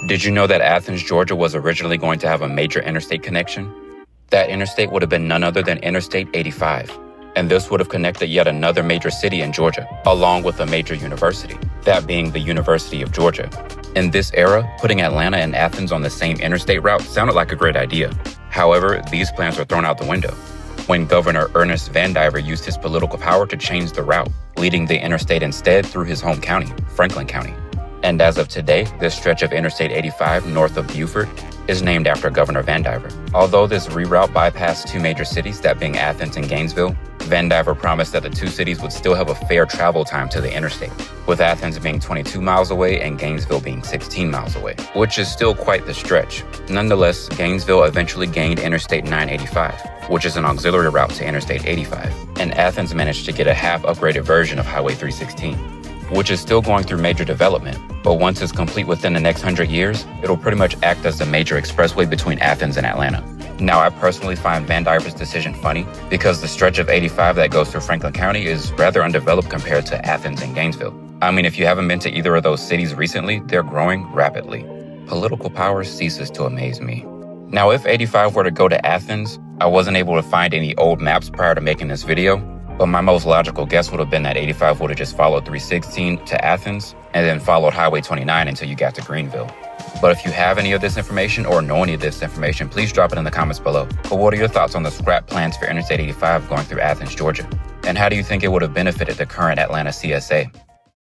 Did you know that Athens, Georgia was originally going to have a major interstate connection? That interstate would have been none other than Interstate 85. And this would have connected yet another major city in Georgia, along with a major university, that being the University of Georgia. In this era, putting Atlanta and Athens on the same interstate route sounded like a great idea. However, these plans were thrown out the window when Governor Ernest Vandiver used his political power to change the route, leading the interstate instead through his home county, Franklin County. And as of today, this stretch of Interstate 85 north of Beaufort is named after Governor Vandiver. Although this reroute bypassed two major cities, that being Athens and Gainesville, Vandiver promised that the two cities would still have a fair travel time to the interstate, with Athens being 22 miles away and Gainesville being 16 miles away, which is still quite the stretch. Nonetheless, Gainesville eventually gained Interstate 985, which is an auxiliary route to Interstate 85, and Athens managed to get a half-upgraded version of Highway 316, which is still going through major development, but once it's complete within the next 100 years, it'll pretty much act as the major expressway between Athens and Atlanta. Now, I personally find Vandiver's decision funny because the stretch of 85 that goes through Franklin County is rather undeveloped compared to Athens and Gainesville. I mean, if you haven't been to either of those cities recently, they're growing rapidly. Political power ceases to amaze me. Now, if 85 were to go to Athens, I wasn't able to find any old maps prior to making this video, but my most logical guess would have been that 85 would have just followed 316 to Athens and then followed Highway 29 until you got to Greenville. But if you have any of this information or know any of this information, please drop it in the comments below. But what are your thoughts on the scrap plans for Interstate 85 going through Athens, Georgia? And how do you think it would have benefited the current Atlanta CSA?